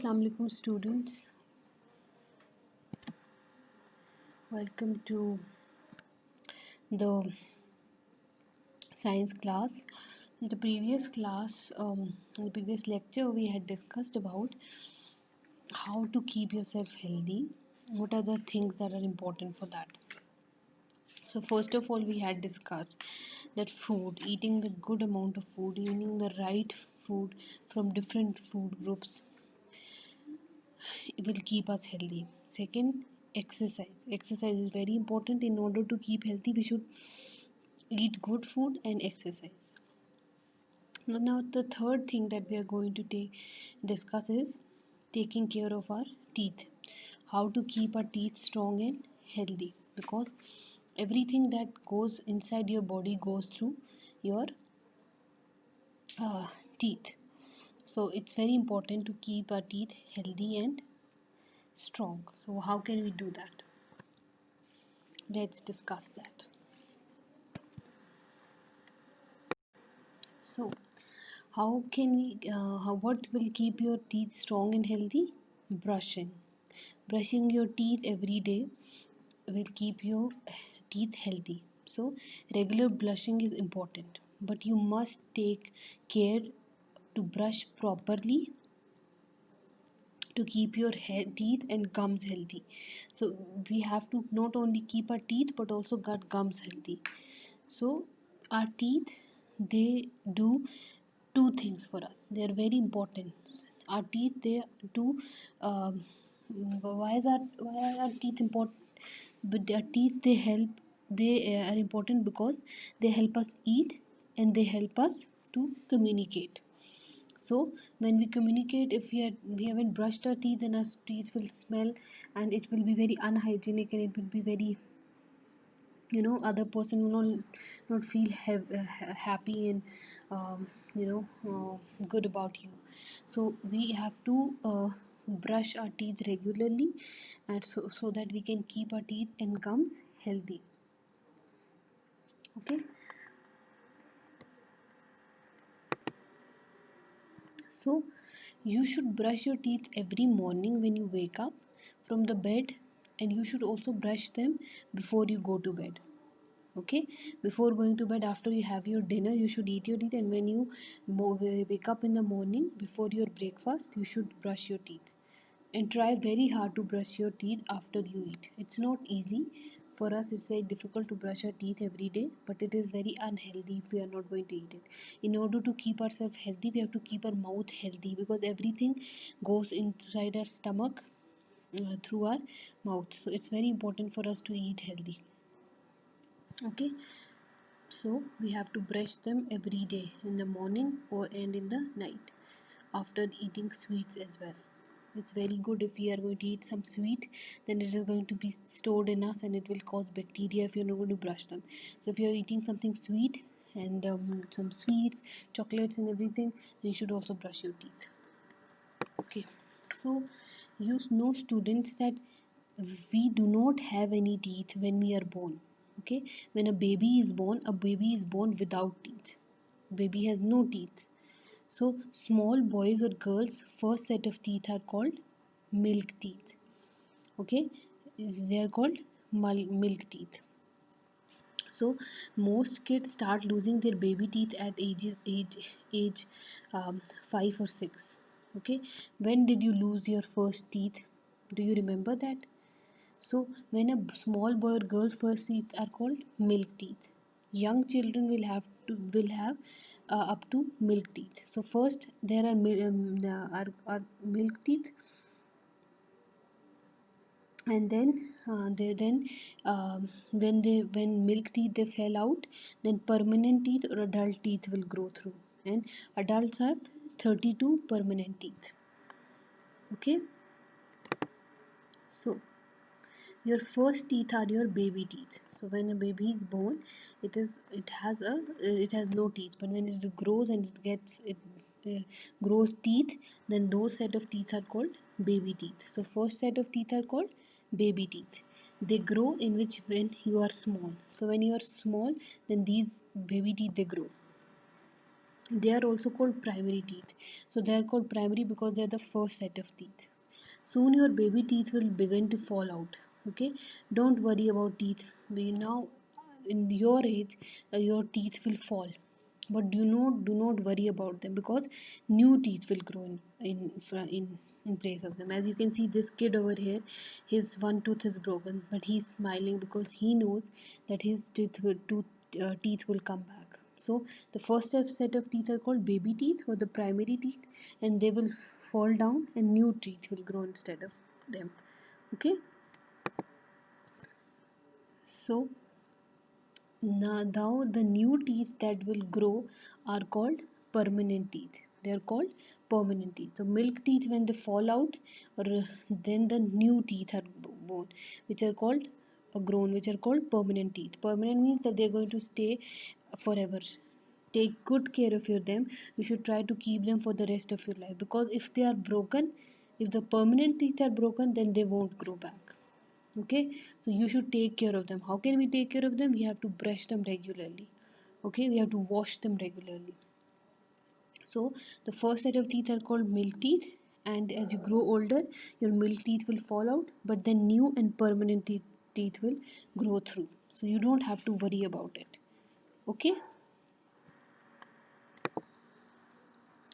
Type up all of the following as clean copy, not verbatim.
Assalamu alaikum students. Welcome to the science class. In the previous in the previous lecture, we had discussed about how to keep yourself healthy. What are the things that are important for that? So first of all, we had discussed that eating the good amount of food, eating the right food from different food groups, it will keep us healthy. Second, exercise. Exercise is very important. In order to keep healthy, we should eat good food and exercise. Now the third thing that we are going to discuss is taking care of our teeth. How to keep our teeth strong and healthy, because everything that goes inside your body goes through your teeth. So it's very important to keep our teeth healthy and strong. So how can we do that? Let's discuss that. So how can we what will keep your teeth strong and healthy? Brushing your teeth every day will keep your teeth healthy. So regular brushing is important, but you must take care to brush properly to keep your teeth and gums healthy. So we have to not only keep our teeth but also got gums healthy. So our teeth, they do two things for us. They are very important. Our teeth, they do why are our teeth important? But their teeth, they are important because they help us eat and they help us to communicate. So when we communicate, if we haven't brushed our teeth, then our teeth will smell and it will be very unhygienic, and it will be very, other person will not feel happy and good about you. So we have to brush our teeth regularly, and so that we can keep our teeth and gums healthy. Okay, so you should brush your teeth every morning when you wake up from the bed, and you should also brush them before you go to bed. Okay, before going to bed, after you have your dinner, you should eat your teeth, and when you wake up in the morning before your breakfast, you should brush your teeth. And try very hard to brush your teeth after you eat. It's not easy. For us, it's very difficult to brush our teeth every day, but it is very unhealthy if we are not going to eat it. In order to keep ourselves healthy, we have to keep our mouth healthy, because everything goes inside our stomach through our mouth. So it's very important for us to eat healthy. Okay, so we have to brush them every day, in the morning and in the night, after eating sweets as well. It's very good. If we are going to eat some sweet, then it is going to be stored in us and it will cause bacteria if you're not going to brush them. So if you're eating something sweet and some sweets, chocolates and everything, then you should also brush your teeth. Okay, so you know, students, that we do not have any teeth when we are born. Okay, when a baby is born without teeth. Baby has no teeth. So small boys or girls' first set of teeth are called milk teeth. Okay, they are called milk teeth. So most kids start losing their baby teeth at age 5 or 6. Okay, when did you lose your first teeth? Do you remember that? So when a small boy or girl's first teeth are called milk teeth. Young children will have up to milk teeth. So first there are are milk teeth, and then when milk teeth they fell out, then permanent teeth or adult teeth will grow through, and adults have 32 permanent teeth. Okay, so your first teeth are your baby teeth. So when a baby is born, it has no teeth, but when it grows and it uh, grows teeth, then those set of teeth are called baby teeth. So first set of teeth are called baby teeth. They grow in which when you are small. So when you are small, then these baby teeth they grow. They are also called primary teeth. So they are called primary because they are the first set of teeth. Soon your baby teeth will begin to fall out. Okay, don't worry about teeth. We now in your age, your teeth will fall, but do not worry about them because new teeth will grow in place of them. As you can see, this kid over here, his one tooth is broken, but he's smiling because he knows that his teeth will come back. So the first set of teeth are called baby teeth or the primary teeth, and they will fall down and new teeth will grow instead of them. Okay, so now the new teeth that will grow are called permanent teeth. They are called permanent teeth. So milk teeth, when they fall out, or then the new teeth are born, which are called grown, which are called permanent teeth. Permanent means that they are going to stay forever. Take good care of them. You should try to keep them for the rest of your life, because if they are broken, if the permanent teeth are broken, then they won't grow back. Okay, so you should take care of them. How can we take care of them? We have to brush them regularly. Okay, we have to wash them regularly. So the first set of teeth are called milk teeth, and as you grow older, your milk teeth will fall out, but then new and permanent teeth will grow through, so you don't have to worry about it. Okay,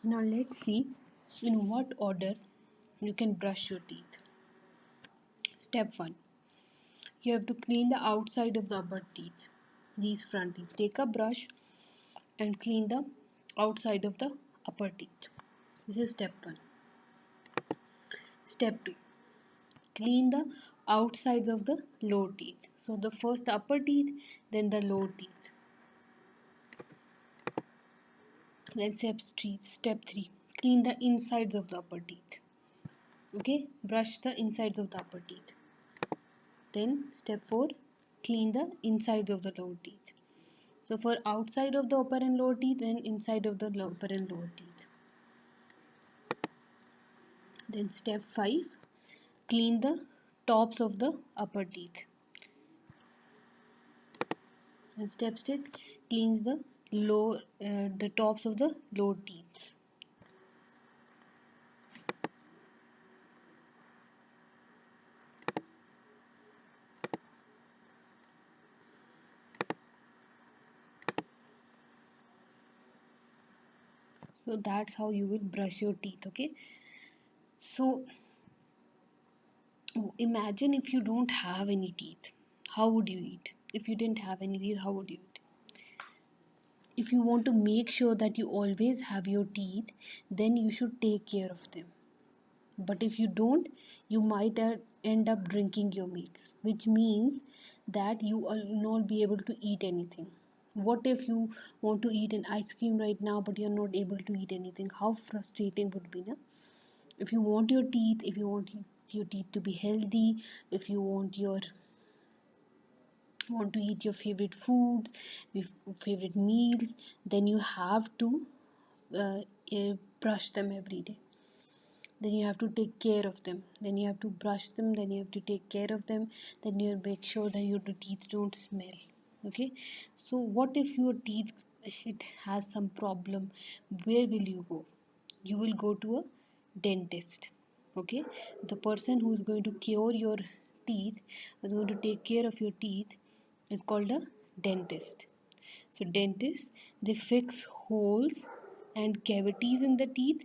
now let's see in what order you can brush your teeth. Step 1, you have to clean the outside of the upper teeth, these front teeth. Take a brush and clean the outside of the upper teeth. This is step 1. Step 2, clean the outsides of the lower teeth. So the first the upper teeth, then the lower teeth. Then step 3, clean the insides of the upper teeth. Okay, brush the insides of the upper teeth. Then step 4, clean the insides of the lower teeth. So for outside of the upper and lower teeth, and inside of the upper and lower teeth. Then step 5, clean the tops of the upper teeth. And step 6, cleans the tops of the lower teeth. So that's how you will brush your teeth. Okay, so imagine if you don't have any teeth, how would you eat? If you didn't have any teeth, how would you eat? If you want to make sure that you always have your teeth, then you should take care of them. But if you don't, you might end up drinking your meats, which means that you will not be able to eat anything. What if you want to eat an ice cream right now, but you're not able to eat anything? How frustrating would be, no? If you want your teeth, if you want your teeth to be healthy, if you want to eat your favorite foods, your favorite meals, then you have to uh, brush them every day. Then you have to take care of them, then you have to brush them, then you have to take care of them, then you make sure that your teeth don't smell. Okay, so what if your teeth, it has some problem? Where will you go? You will go to a dentist. Okay, the person who is going to cure your teeth, is going to take care of your teeth, is called a dentist. So dentists, they fix holes and cavities in the teeth,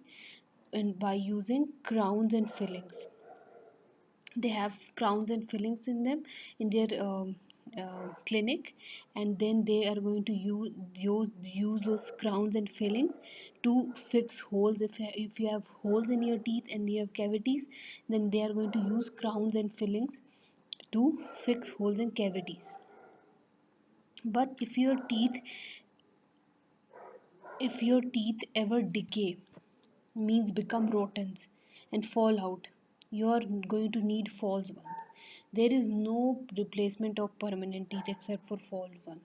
and by using crowns and fillings. They have crowns and fillings in them in their clinic, and then they are going to use those crowns and fillings to fix holes. If you have holes in your teeth and you have cavities, then they are going to use crowns and fillings to fix holes and cavities. But if your teeth ever decay, means become rotten and fall out, you are going to need false ones. There is no replacement of permanent teeth except for false one,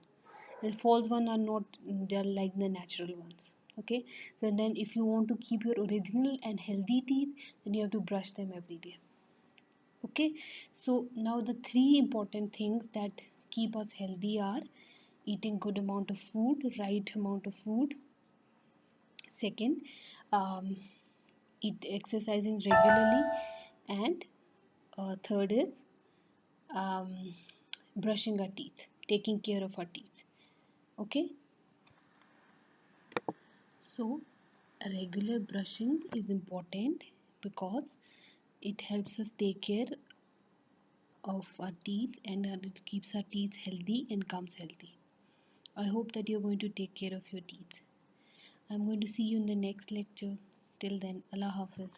and false one are not, they are like the natural ones. Okay, so then if you want to keep your original and healthy teeth, then you have to brush them every day. Okay, so now the three important things that keep us healthy are eating good amount of food, right amount of food, Second, um, eat exercising regularly, and third is um, brushing our teeth, taking care of our teeth. Okay, so regular brushing is important because it helps us take care of our teeth, and it keeps our teeth healthy and gums healthy. I hope that you're going to take care of your teeth. I'm going to see you in the next lecture. Till then, Allah Hafiz.